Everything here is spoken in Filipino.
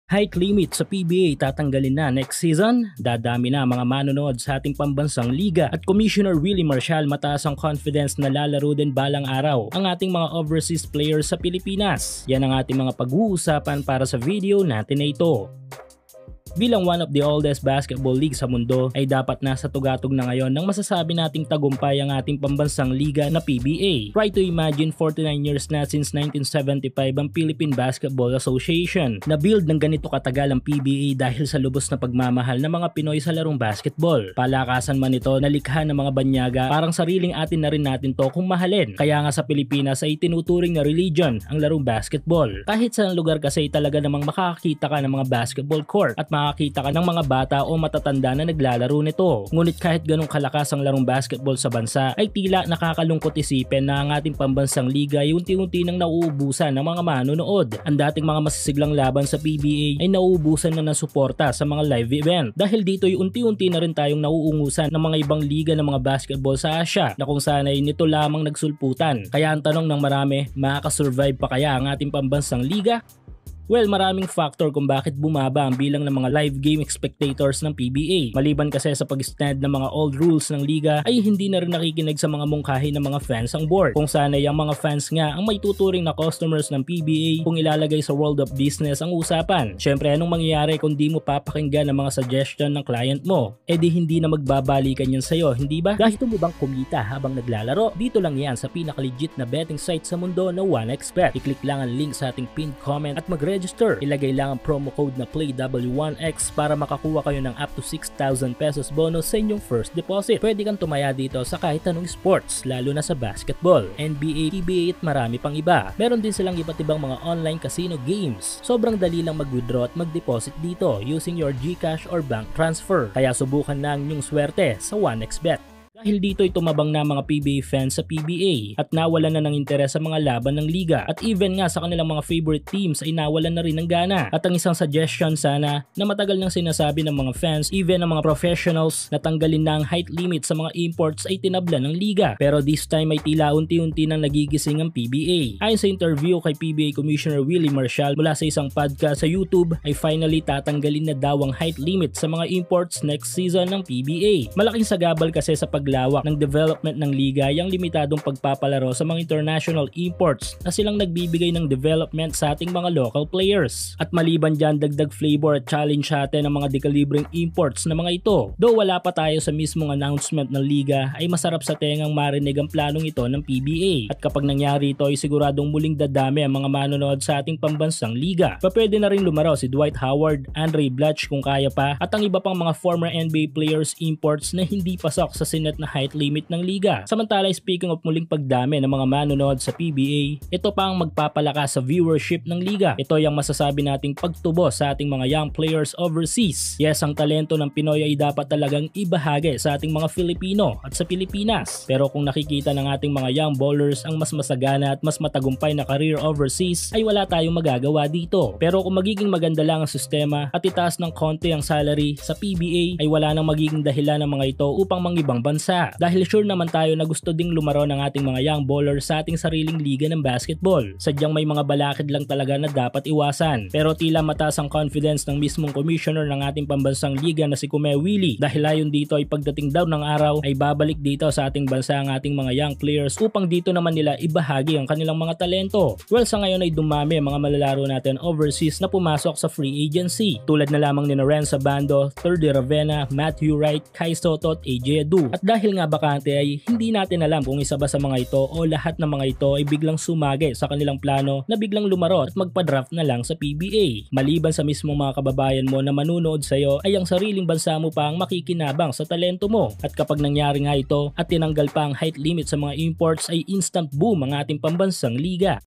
Height limit sa PBA tatanggalin na next season, dadami na mga manonood sa ating pambansang liga at Commissioner Willie Marcial mataas ang confidence na lalaro din balang araw ang ating mga overseas players sa Pilipinas. Yan ang ating mga pag-uusapan para sa video natin na ito. Bilang one of the oldest basketball league sa mundo ay dapat nasa tugatog na ngayon nang masasabi nating tagumpay ang ating pambansang liga na PBA. Try to imagine 49 years na since 1975 ang Philippine Basketball Association. Na-build ng ganito katagal ang PBA dahil sa lubos na pagmamahal ng mga Pinoy sa larong basketball. Palakasan man ito na likha ng mga banyaga, parang sariling atin na rin natin to kung mahalin. Kaya nga sa Pilipinas ay tinuturing na religion ang larong basketball. Kahit sa lugar kasi talaga namang makakakita ka ng mga basketball court at makakita ka ng mga bata o matatanda na naglalaro nito. Ngunit kahit ganong kalakas ang larong basketball sa bansa ay tila nakakalungkot isipin na ang ating pambansang liga ay unti-unti nang nauubusan ng mga manonood. Ang dating mga masisiglang laban sa PBA ay nauubusan na ng suporta sa mga live event. Dahil dito ay unti-unti na rin tayong nauungusan ng mga ibang liga ng mga basketball sa Asia na kung saan ay nito lamang nagsulputan. Kaya ang tanong ng marami, makakasurvive pa kaya ang ating pambansang liga? Well, maraming factor kung bakit bumaba ang bilang ng mga live game spectators ng PBA. Maliban kasi sa pag-stand ng mga old rules ng liga ay hindi na rin nakikinig sa mga mungkahi ng mga fans ang board. Kung sana yung mga fans nga ang may tuturing na customers ng PBA kung ilalagay sa world of business ang usapan. Syempre, anong mangyayari kung di mo papakinggan ang mga suggestion ng client mo? Eh di hindi na magbabalikan yan sa'yo, hindi ba? Gusto mo bang kumita habang naglalaro? Dito lang yan sa pinaka-legit na betting site sa mundo na 1xBet. I-click lang ang link sa ating pinned comment at mag-register. Ilagay lang ang promo code na PLAYW1X para makakuha kayo ng up to 6,000 pesos bonus sa inyong first deposit. Pwede kang tumaya dito sa kahit anong sports, lalo na sa basketball, NBA, PBA at marami pang iba. Meron din silang iba't ibang mga online casino games. Sobrang dali lang mag-withdraw at mag-deposit dito using your GCash or bank transfer. Kaya subukan na ang inyong swerte sa 1xBet. Dahil dito ay tumabang na mga PBA fans sa PBA at nawalan na ng interes sa mga laban ng liga at even nga sa kanilang mga favorite teams ay nawalan na rin ng gana. At ang isang suggestion sana na matagal nang sinasabi ng mga fans, even ng mga professionals, na tanggalin na ang height limit sa mga imports ay tinabla ng liga. Pero this time ay tila unti-unti nang nagigising ang PBA. Ayon sa interview kay PBA Commissioner Willie Marcial mula sa isang podcast sa YouTube ay finally tatanggalin na daw ang height limit sa mga imports next season ng PBA. Malaking sagabal kasi sa paglawak ng development ng liga yung limitadong pagpapalaro sa mga international imports na silang nagbibigay ng development sa ating mga local players. At maliban dyan, dagdag flavor at challenge natin ng mga dekalibreng imports na mga ito. Though wala pa tayo sa mismong announcement ng liga, ay masarap sa tengang marinig ang planong ito ng PBA. At kapag nangyari ito ay siguradong muling dadami ang mga manonood sa ating pambansang liga. Pwede na rin lumaro si Dwight Howard, Andre Blatche kung kaya pa, at ang iba pang mga former NBA players imports na hindi pasok sa sinet na height limit ng liga. Samantala, speaking of muling pagdami ng mga manonood sa PBA, ito pa ang magpapalakas sa viewership ng liga. Ito yung masasabi nating pagtubo sa ating mga young players overseas. Yes, ang talento ng Pinoy ay dapat talagang ibahagi sa ating mga Filipino at sa Pilipinas. Pero kung nakikita ng ating mga young ballers ang mas masagana at mas matagumpay na career overseas, ay wala tayong magagawa dito. Pero kung magiging maganda lang ang sistema at itaas ng konti ang salary sa PBA, ay wala nang magiging dahilan ng mga ito upang mangibang bansa. Dahil sure naman tayo na gusto ding lumaro ng ating mga young ballers sa ating sariling liga ng basketball. Sadyang may mga balakid lang talaga na dapat iwasan. Pero tila mataas ang confidence ng mismong commissioner ng ating pambansang liga na si Kume Willie. Dahil ayon dito ay pagdating daw ng araw ay babalik dito sa ating bansa ang ating mga young players upang dito naman nila ibahagi ang kanilang mga talento. Well, sa ngayon ay dumami ang mga malalaro natin overseas na pumasok sa free agency. Tulad na lamang ni Renz Abando, Thirdy Ravena, Matthew Wright, Kai Soto at AJ Adu. At dahil nga bakante ay hindi natin alam kung isa ba sa mga ito o lahat ng mga ito ay biglang sumagi sa kanilang plano na biglang lumaro at magpa-draft na lang sa PBA. Maliban sa mismong mga kababayan mo na manunood sa iyo ay ang sariling bansa mo pa ang makikinabang sa talento mo. At kapag nangyari nga ito at tinanggal pa ang height limit sa mga imports ay instant boom ang ating pambansang liga.